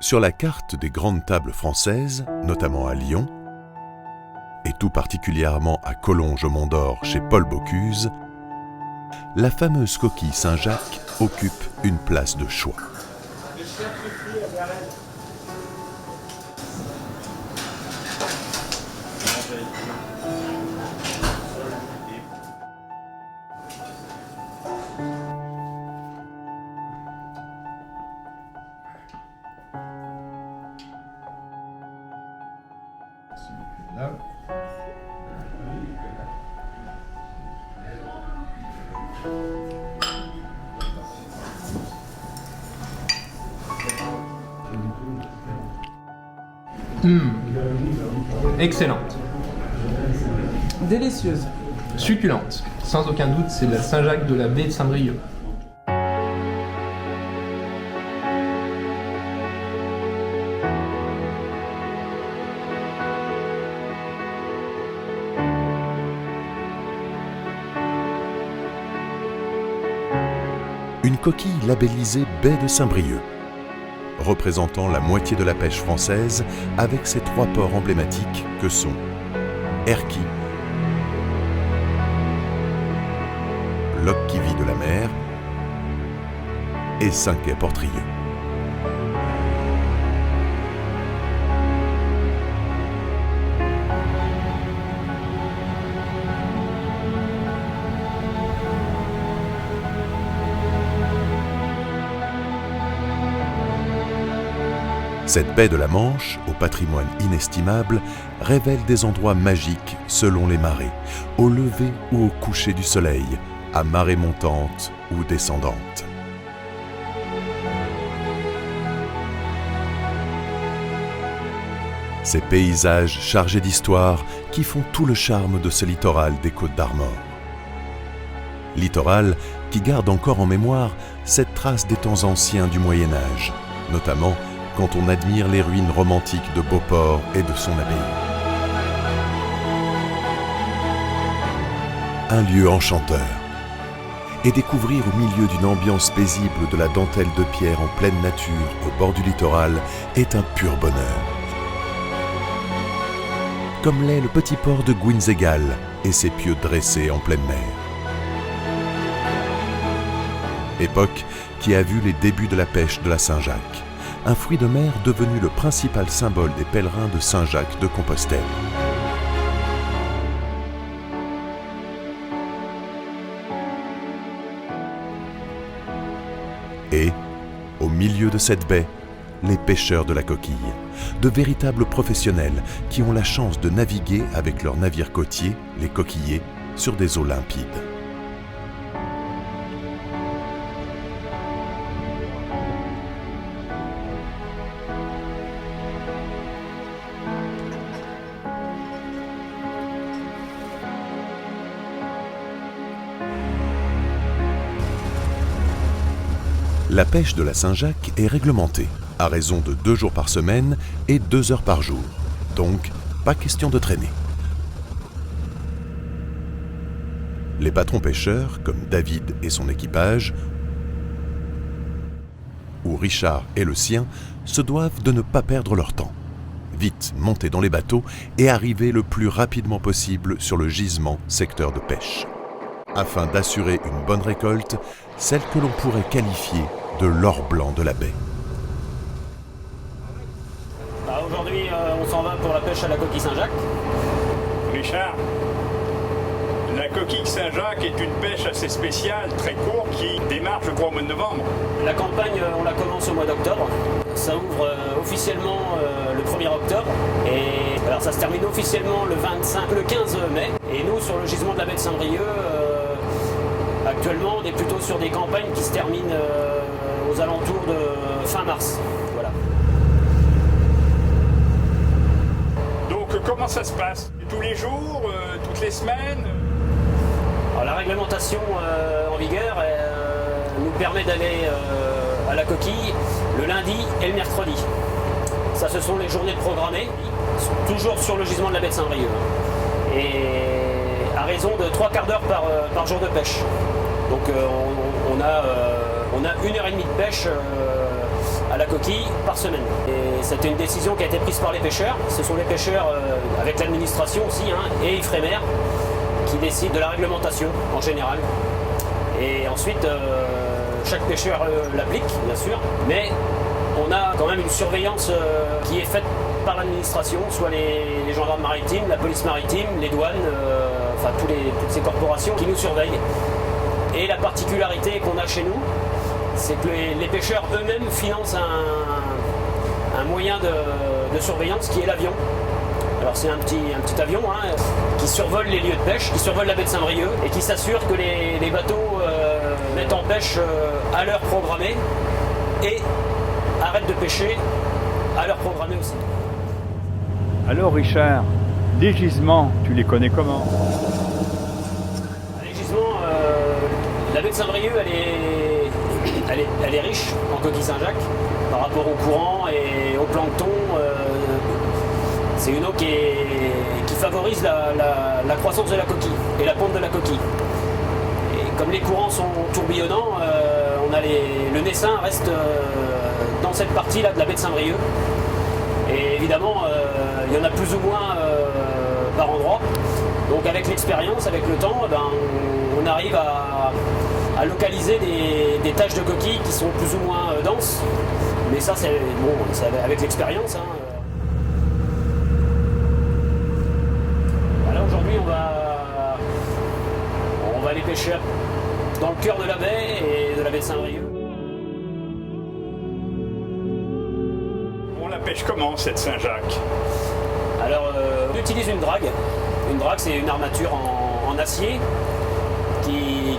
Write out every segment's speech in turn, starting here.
Sur la carte des grandes tables françaises, notamment à Lyon, et tout particulièrement à Collonges-au-Mont-d'Or chez Paul Bocuse, la fameuse coquille Saint-Jacques occupe une place de choix. Là. Excellente. Délicieuse. Succulente. Sans aucun doute, c'est la Saint-Jacques de la baie de Saint-Brieuc. Une coquille labellisée baie de Saint-Brieuc, représentant la moitié de la pêche française avec ses 3 ports emblématiques que sont Erquy, Loch qui vit de la mer, et Saint-Quay-Portrieux. Cette baie de la Manche, au patrimoine inestimable, révèle des endroits magiques selon les marées, au lever ou au coucher du soleil, à marée montante ou descendante. Ces paysages chargés d'histoire qui font tout le charme de ce littoral des Côtes-d'Armor. Littoral qui garde encore en mémoire cette trace des temps anciens du Moyen-Âge, notamment quand on admire les ruines romantiques de Beauport et de son abbaye. Un lieu enchanteur. Et découvrir au milieu d'une ambiance paisible de la dentelle de pierre en pleine nature au bord du littoral est un pur bonheur. Comme l'est le petit port de Gouinzegal et ses pieux dressés en pleine mer. Époque qui a vu les débuts de la pêche de la Saint-Jacques, un fruit de mer devenu le principal symbole des pèlerins de Saint-Jacques de Compostelle. Et, au milieu de cette baie, les pêcheurs de la coquille, de véritables professionnels qui ont la chance de naviguer avec leurs navires côtiers, les coquillers, sur des eaux limpides. La pêche de la Saint-Jacques est réglementée, à raison de 2 jours par semaine et 2 heures par jour. Donc, pas question de traîner. Les patrons pêcheurs, comme David et son équipage, ou Richard et le sien, se doivent de ne pas perdre leur temps. Vite monter dans les bateaux et arriver le plus rapidement possible sur le gisement secteur de pêche, afin d'assurer une bonne récolte, celle que l'on pourrait qualifier de l'or blanc de la baie. Aujourd'hui, on s'en va pour la pêche à la coquille Saint-Jacques. Richard, la coquille Saint-Jacques est une pêche assez spéciale, très courte, qui démarre, je crois, au mois de novembre. La campagne, on la commence au mois d'octobre. Ça ouvre officiellement le 1er octobre. Et alors ça se termine officiellement le 15 mai. Et nous, sur le gisement de la baie de Saint-Brieuc, actuellement, on est plutôt sur des campagnes qui se terminent aux alentours de fin mars. Voilà. Donc, comment ça se passe? Tous les jours, toutes les semaines? Alors, la réglementation en vigueur nous permet d'aller à la coquille le lundi et le mercredi. Ça, ce sont les journées programmées, toujours sur le gisement de la baie de Saint-Brieuc. Et à raison de 3/4 d'heure par jour de pêche. Donc on a 1h30 de pêche à la coquille par semaine. Et c'était une décision qui a été prise par les pêcheurs. Ce sont les pêcheurs, avec l'administration aussi, et Ifremer, qui décident de la réglementation en général. Et ensuite, chaque pêcheur l'applique, bien sûr, mais on a quand même une surveillance qui est faite par l'administration, soit les gendarmes maritimes, la police maritime, les douanes, enfin toutes ces corporations qui nous surveillent. Et la particularité qu'on a chez nous, c'est que les pêcheurs eux-mêmes financent un moyen de surveillance qui est l'avion. Alors c'est un petit avion qui survole les lieux de pêche, qui survole la baie de Saint-Brieuc et qui s'assure que les bateaux mettent en pêche à l'heure programmée et arrêtent de pêcher à l'heure programmée aussi. Alors Richard, les gisements, tu les connais comment? Les gisements, la baie de Saint-Brieuc, elle est riche en coquilles Saint-Jacques par rapport au courant et au plancton. C'est une eau qui favorise la croissance de la coquille et la ponte de la coquille. Et comme les courants sont tourbillonnants, le naissain reste dans cette partie-là de la baie de Saint-Brieuc. Et évidemment, il y en a plus ou moins par endroit. Donc avec l'expérience, avec le temps, on arrive à localiser des taches de coquilles qui sont plus ou moins denses. Mais ça, c'est avec l'expérience. Là, aujourd'hui, on va aller pêcher dans le cœur de la baie et de la baie de Saint-Brieuc. On la pêche comment, cette Saint-Jacques? Alors, on utilise une drague. Une drague, c'est une armature en acier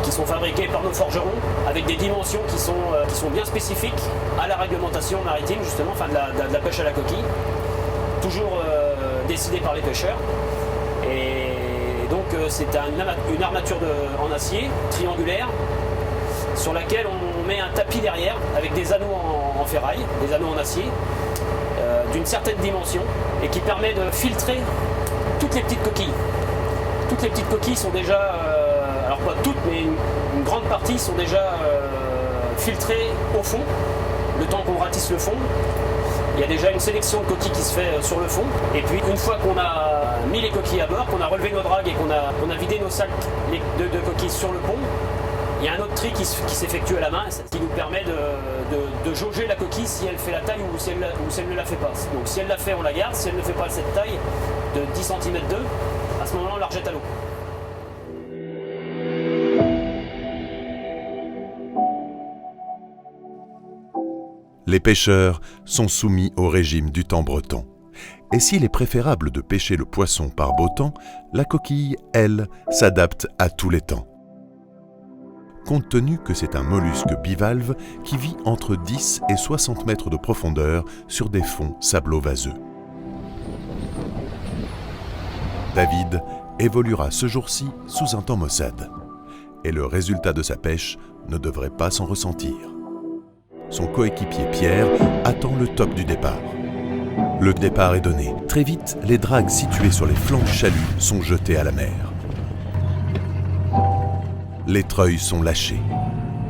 qui sont fabriquées par nos forgerons avec des dimensions qui sont bien spécifiques à la réglementation maritime, justement, enfin de la pêche à la coquille. Toujours décidée par les pêcheurs. Et donc, c'est une armature en acier triangulaire sur laquelle on met un tapis derrière avec des anneaux en ferraille, des anneaux en acier d'une certaine dimension et qui permet de filtrer toutes les petites coquilles. Toutes les petites coquilles sont déjà, alors pas toutes, mais une grande partie sont déjà filtrées au fond, le temps qu'on ratisse le fond. Il y a déjà une sélection de coquilles qui se fait sur le fond. Et puis une fois qu'on a mis les coquilles à bord, qu'on a relevé nos dragues et qu'on a vidé nos sacs de coquilles sur le pont, il y a un autre tri qui s'effectue à la main, qui nous permet de jauger la coquille si elle fait la taille ou si elle ne la fait pas. Donc si elle la fait, on la garde. Si elle ne fait pas cette taille de 10 cm d'œuf, à ce moment-là, on la rejette à l'eau. Les pêcheurs sont soumis au régime du temps breton. Et s'il est préférable de pêcher le poisson par beau temps, la coquille, elle, s'adapte à tous les temps. Compte tenu que c'est un mollusque bivalve qui vit entre 10 et 60 mètres de profondeur sur des fonds sablo-vaseux. David évoluera ce jour-ci sous un temps maussade. Et le résultat de sa pêche ne devrait pas s'en ressentir. Son coéquipier Pierre attend le top du départ. Le départ est donné. Très vite, les dragues situées sur les flancs du chalut sont jetées à la mer. Les treuils sont lâchés.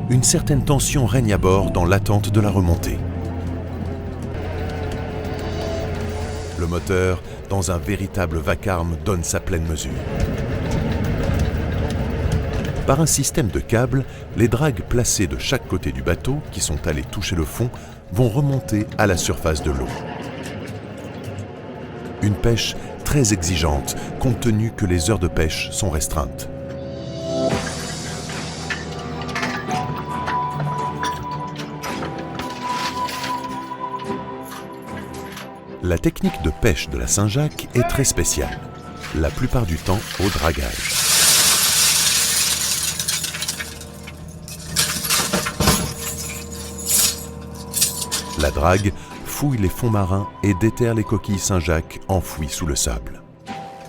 Une certaine tension règne à bord dans l'attente de la remontée. Le moteur, dans un véritable vacarme, donne sa pleine mesure. Par un système de câbles, les dragues placées de chaque côté du bateau, qui sont allées toucher le fond, vont remonter à la surface de l'eau. Une pêche très exigeante, compte tenu que les heures de pêche sont restreintes. La technique de pêche de la Saint-Jacques est très spéciale, la plupart du temps au dragage. La drague fouille les fonds marins et déterre les coquilles Saint-Jacques enfouies sous le sable.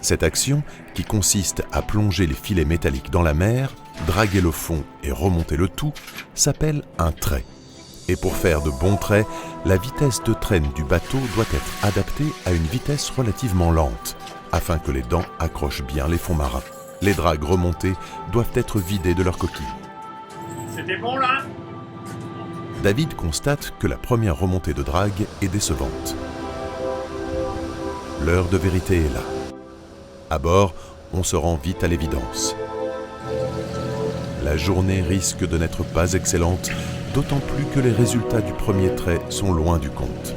Cette action, qui consiste à plonger les filets métalliques dans la mer, draguer le fond et remonter le tout, s'appelle un trait. Et pour faire de bons traits, la vitesse de traîne du bateau doit être adaptée à une vitesse relativement lente, afin que les dents accrochent bien les fonds marins. Les dragues remontées doivent être vidées de leurs coquilles. C'était bon là? David constate que la première remontée de drague est décevante. L'heure de vérité est là. À bord, on se rend vite à l'évidence. La journée risque de n'être pas excellente, d'autant plus que les résultats du premier trait sont loin du compte.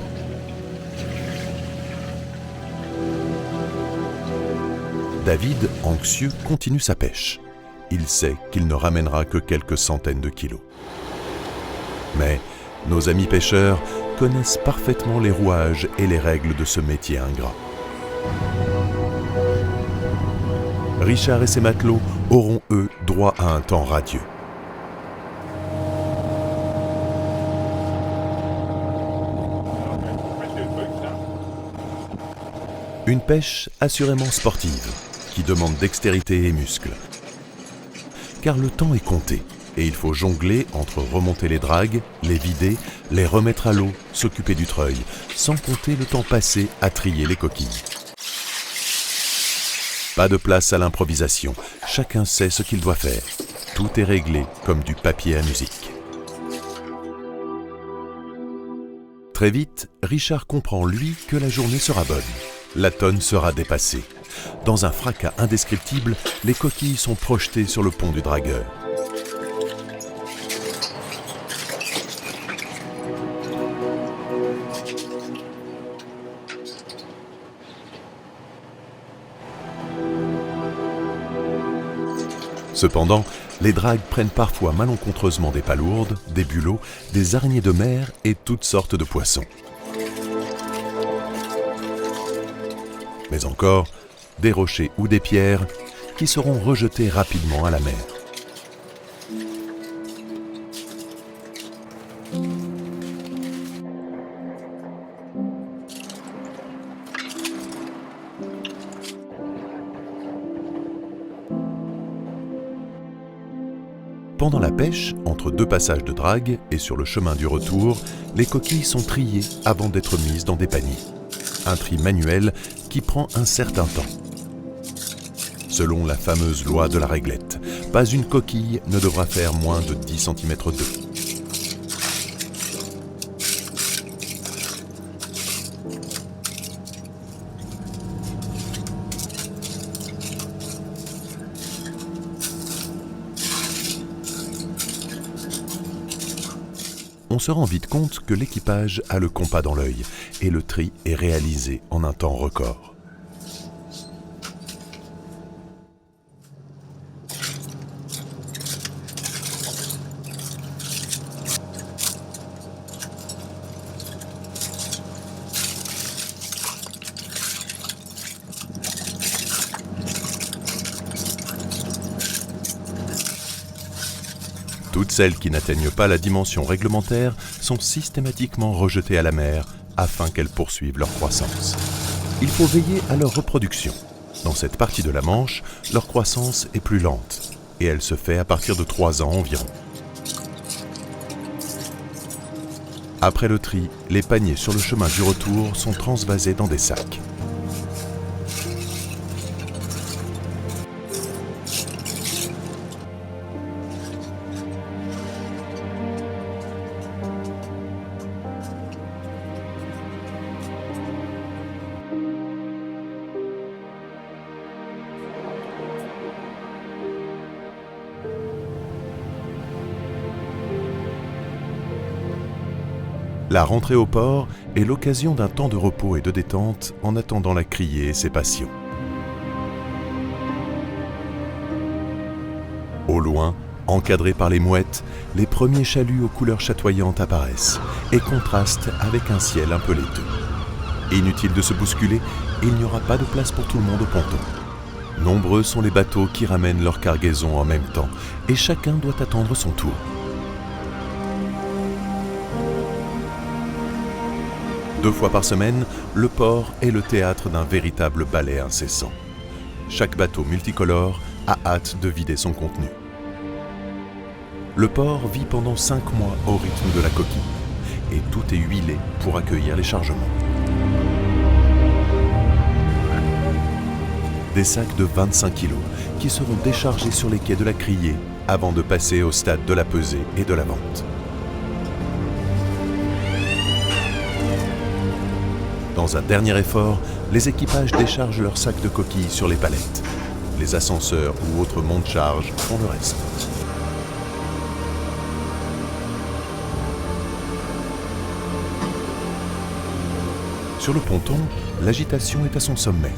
David, anxieux, continue sa pêche. Il sait qu'il ne ramènera que quelques centaines de kilos. Mais nos amis pêcheurs connaissent parfaitement les rouages et les règles de ce métier ingrat. Richard et ses matelots auront, eux, droit à un temps radieux. Une pêche assurément sportive, qui demande dextérité et muscles. Car le temps est compté, et il faut jongler entre remonter les dragues, les vider, les remettre à l'eau, s'occuper du treuil, sans compter le temps passé à trier les coquilles. Pas de place à l'improvisation, chacun sait ce qu'il doit faire. Tout est réglé comme du papier à musique. Très vite, Richard comprend, lui, que la journée sera bonne. La tonne sera dépassée. Dans un fracas indescriptible, les coquilles sont projetées sur le pont du dragueur. Cependant, les dragues prennent parfois malencontreusement des palourdes, des bulots, des araignées de mer et toutes sortes de poissons. Mais encore, des rochers ou des pierres qui seront rejetés rapidement à la mer. Pendant la pêche, entre deux passages de drague et sur le chemin du retour, les coquilles sont triées avant d'être mises dans des paniers. Un tri manuel qui prend un certain temps. Selon la fameuse loi de la réglette, pas une coquille ne devra faire moins de 10 cm d'eau. On se rend vite compte que l'équipage a le compas dans l'œil et le tri est réalisé en un temps record. Toutes celles qui n'atteignent pas la dimension réglementaire sont systématiquement rejetées à la mer afin qu'elles poursuivent leur croissance. Il faut veiller à leur reproduction. Dans cette partie de la Manche, leur croissance est plus lente et elle se fait à partir de 3 ans environ. Après le tri, les paniers sur le chemin du retour sont transvasés dans des sacs. La rentrée au port est l'occasion d'un temps de repos et de détente en attendant la criée et ses passions. Au loin, encadrés par les mouettes, les premiers chaluts aux couleurs chatoyantes apparaissent et contrastent avec un ciel un peu laiteux. Inutile de se bousculer, il n'y aura pas de place pour tout le monde au ponton. Nombreux sont les bateaux qui ramènent leur cargaison en même temps et chacun doit attendre son tour. Deux fois par semaine, le port est le théâtre d'un véritable ballet incessant. Chaque bateau multicolore a hâte de vider son contenu. Le port vit pendant 5 mois au rythme de la coquille, et tout est huilé pour accueillir les chargements. Des sacs de 25 kg qui seront déchargés sur les quais de la criée avant de passer au stade de la pesée et de la vente. Dans un dernier effort, les équipages déchargent leurs sacs de coquilles sur les palettes. Les ascenseurs ou autres monte-charges font le reste. Sur le ponton, l'agitation est à son sommet.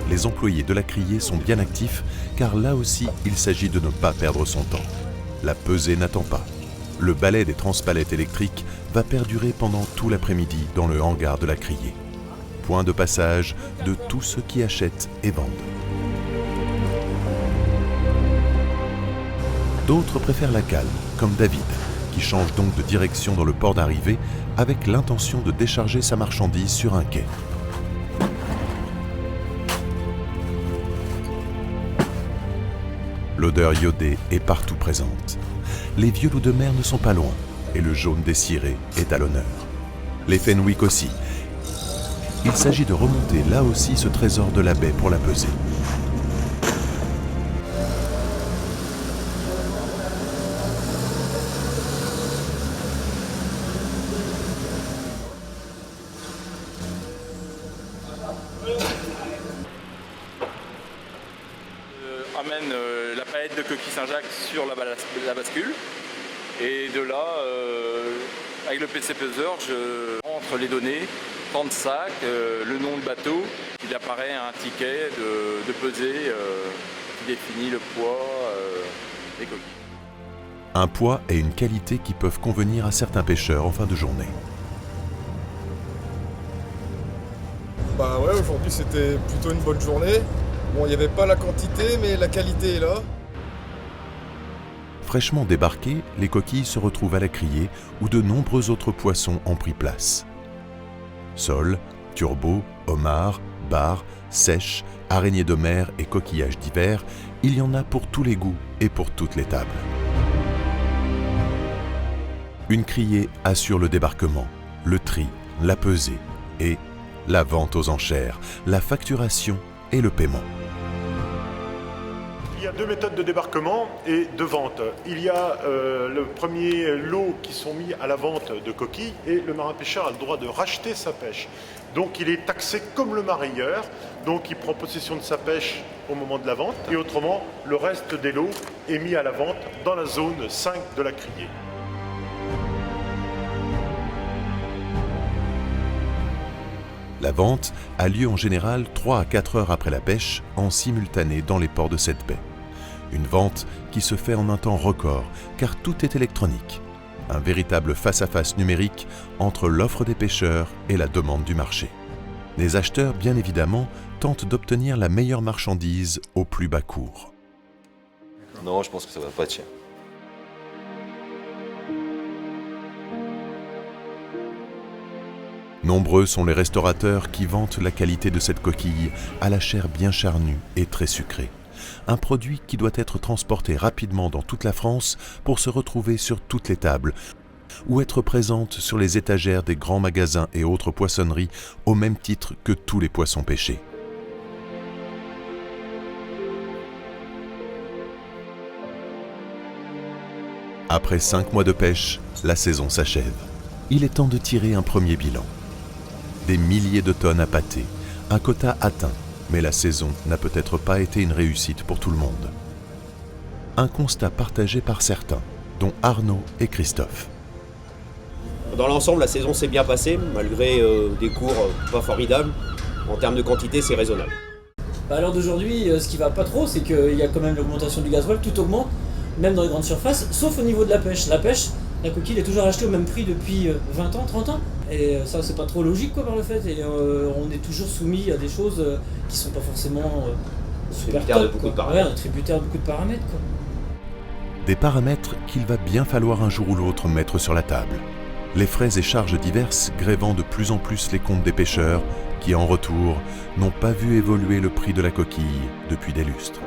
Les employés de la criée sont bien actifs car là aussi, il s'agit de ne pas perdre son temps. La pesée n'attend pas. Le balai des transpalettes électriques va perdurer pendant tout l'après-midi dans le hangar de la criée. Point de passage de tous ceux qui achètent et vendent. D'autres préfèrent la calme, comme David, qui change donc de direction dans le port d'arrivée avec l'intention de décharger sa marchandise sur un quai. L'odeur iodée est partout présente. Les vieux loups de mer ne sont pas loin et le jaune des cirés est à l'honneur. Les fenwick aussi. Il s'agit de remonter là aussi ce trésor de la baie pour la peser. Amène la palette de coquilles Saint-Jacques sur la bascule et de là avec le PC peseur je rentre les données, temps de sac, le nom de bateau, il apparaît un ticket de pesée qui définit le poids des coquilles. Un poids et une qualité qui peuvent convenir à certains pêcheurs en fin de journée. Bah ouais, aujourd'hui c'était plutôt une bonne journée. Bon, il n'y avait pas la quantité, mais la qualité est là. Fraîchement débarqués, les coquilles se retrouvent à la criée où de nombreux autres poissons ont pris place. Sols, turbots, homards, bars, sèches, araignées de mer et coquillages divers, il y en a pour tous les goûts et pour toutes les tables. Une criée assure le débarquement, le tri, la pesée et la vente aux enchères, la facturation et le paiement. Il y a deux méthodes de débarquement et de vente. Il y a le premier lot qui sont mis à la vente de coquilles et le marin-pêcheur a le droit de racheter sa pêche. Donc il est taxé comme le marailleur, donc il prend possession de sa pêche au moment de la vente et autrement le reste des lots est mis à la vente dans la zone 5 de la criée. La vente a lieu en général 3 à 4 heures après la pêche, en simultané dans les ports de cette baie. Une vente qui se fait en un temps record, car tout est électronique. Un véritable face-à-face numérique entre l'offre des pêcheurs et la demande du marché. Les acheteurs, bien évidemment, tentent d'obtenir la meilleure marchandise au plus bas cours. Non, je pense que ça va pas être cher. Nombreux sont les restaurateurs qui vantent la qualité de cette coquille à la chair bien charnue et très sucrée. Un produit qui doit être transporté rapidement dans toute la France pour se retrouver sur toutes les tables ou être présente sur les étagères des grands magasins et autres poissonneries au même titre que tous les poissons pêchés. Après 5 mois de pêche, la saison s'achève. Il est temps de tirer un premier bilan. Des milliers de tonnes à pâter, un quota atteint, mais la saison n'a peut-être pas été une réussite pour tout le monde. Un constat partagé par certains, dont Arnaud et Christophe. Dans l'ensemble, la saison s'est bien passée, malgré des cours pas formidables. En termes de quantité, c'est raisonnable. À l'heure d'aujourd'hui, ce qui va pas trop, c'est qu'il y a quand même l'augmentation du gasoil, tout augmente, même dans les grandes surfaces, sauf au niveau de la pêche. La pêche, la coquille est toujours achetée au même prix depuis 20 ans, 30 ans. Et ça, c'est pas trop logique quoi, par le fait. Et on est toujours soumis à des choses qui sont pas forcément super tributaires top, de beaucoup quoi. de paramètres. Ouais, tributaires de beaucoup de paramètres. Quoi. Des paramètres qu'il va bien falloir un jour ou l'autre mettre sur la table. Les frais et charges diverses grevant de plus en plus les comptes des pêcheurs qui, en retour, n'ont pas vu évoluer le prix de la coquille depuis des lustres.